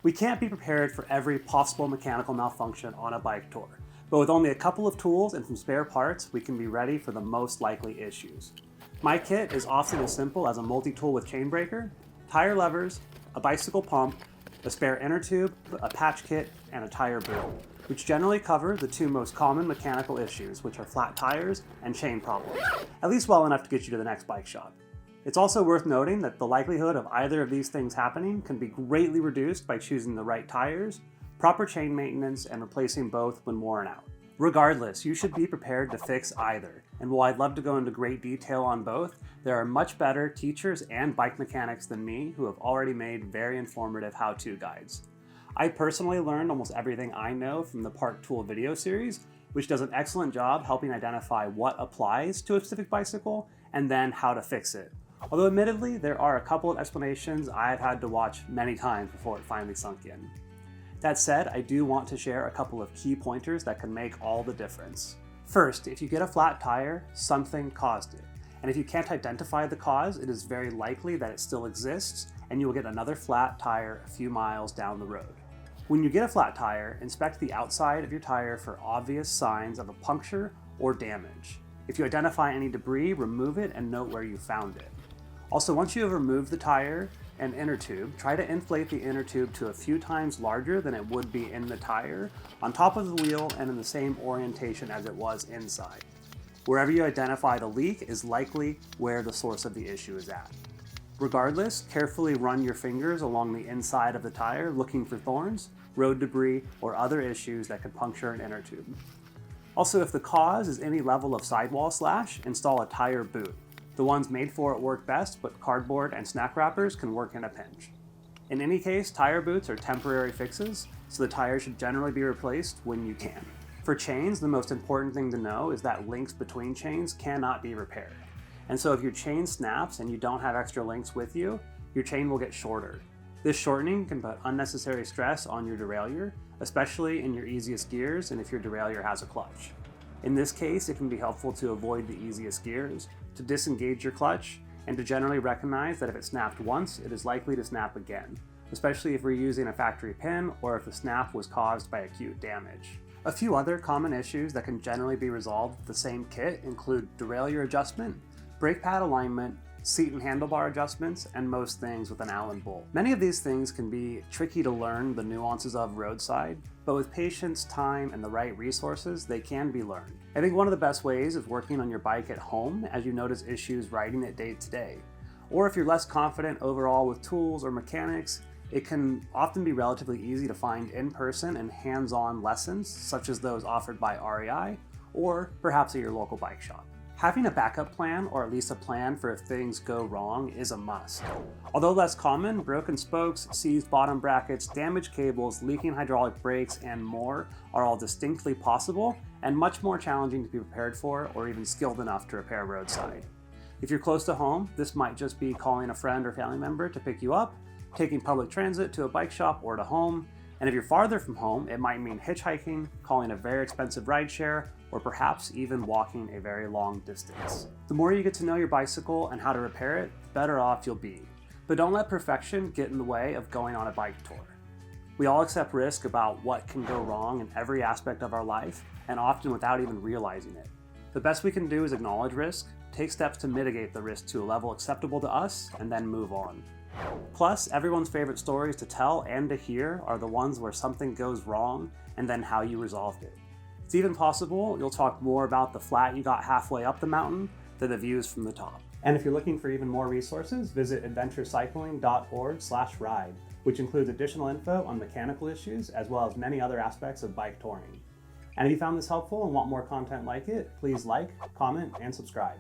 We can't be prepared for every possible mechanical malfunction on a bike tour, but with only a couple of tools and some spare parts, we can be ready for the most likely issues. My kit is often as simple as a multi-tool with chain breaker, tire levers, a bicycle pump, a spare inner tube, a patch kit, and a tire boot, which generally cover the two most common mechanical issues, which are flat tires and chain problems, at least well enough to get you to the next bike shop. It's also worth noting that the likelihood of either of these things happening can be greatly reduced by choosing the right tires, proper chain maintenance, and replacing both when worn out. Regardless, you should be prepared to fix either, and while I'd love to go into great detail on both, there are much better teachers and bike mechanics than me who have already made very informative how-to guides. I personally learned almost everything I know from the Park Tool video series, which does an excellent job helping identify what applies to a specific bicycle and then how to fix it. Although admittedly, there are a couple of explanations I've had to watch many times before it finally sunk in. That said, I do want to share a couple of key pointers that can make all the difference. First, if you get a flat tire, something caused it. And if you can't identify the cause, it is very likely that it still exists and you will get another flat tire a few miles down the road. When you get a flat tire, inspect the outside of your tire for obvious signs of a puncture or damage. If you identify any debris, remove it and note where you found it. Also, once you have removed the tire and inner tube, try to inflate the inner tube to a few times larger than it would be in the tire, on top of the wheel and in the same orientation as it was inside. Wherever you identify the leak is likely where the source of the issue is at. Regardless, carefully run your fingers along the inside of the tire looking for thorns, road debris, or other issues that could puncture an inner tube. Also, if the cause is any level of sidewall slash, install a tire boot. The ones made for it work best, but cardboard and snack wrappers can work in a pinch. In any case, tire boots are temporary fixes, so the tire should generally be replaced when you can. For chains, the most important thing to know is that links between chains cannot be repaired. And so if your chain snaps and you don't have extra links with you, your chain will get shorter. This shortening can put unnecessary stress on your derailleur, especially in your easiest gears and if your derailleur has a clutch. In this case, it can be helpful to avoid the easiest gears, to disengage your clutch, and to generally recognize that if it snapped once, it is likely to snap again, especially if we're using a factory pin or if the snap was caused by acute damage. A few other common issues that can generally be resolved with the same kit include derailleur adjustment, brake pad alignment, seat and handlebar adjustments, and most things with an Allen bolt. Many of these things can be tricky to learn the nuances of roadside, but with patience, time, and the right resources, they can be learned. I think one of the best ways is working on your bike at home as you notice issues riding it day to day. Or if you're less confident overall with tools or mechanics, it can often be relatively easy to find in-person and hands-on lessons, such as those offered by REI, or perhaps at your local bike shop. Having a backup plan, or at least a plan for if things go wrong, is a must. Although less common, broken spokes, seized bottom brackets, damaged cables, leaking hydraulic brakes, and more are all distinctly possible and much more challenging to be prepared for or even skilled enough to repair roadside. If you're close to home, this might just be calling a friend or family member to pick you up, taking public transit to a bike shop or to home, and if you're farther from home, it might mean hitchhiking, calling a very expensive rideshare, or perhaps even walking a very long distance. The more you get to know your bicycle and how to repair it, the better off you'll be. But don't let perfection get in the way of going on a bike tour. We all accept risk about what can go wrong in every aspect of our life, and often without even realizing it. The best we can do is acknowledge risk, take steps to mitigate the risk to a level acceptable to us, and then move on. Plus, everyone's favorite stories to tell and to hear are the ones where something goes wrong and then how you resolved it. It's even possible you'll talk more about the flat you got halfway up the mountain than the views from the top. And if you're looking for even more resources, visit adventurecycling.org/ride, which includes additional info on mechanical issues as well as many other aspects of bike touring. And if you found this helpful and want more content like it, please like, comment, and subscribe.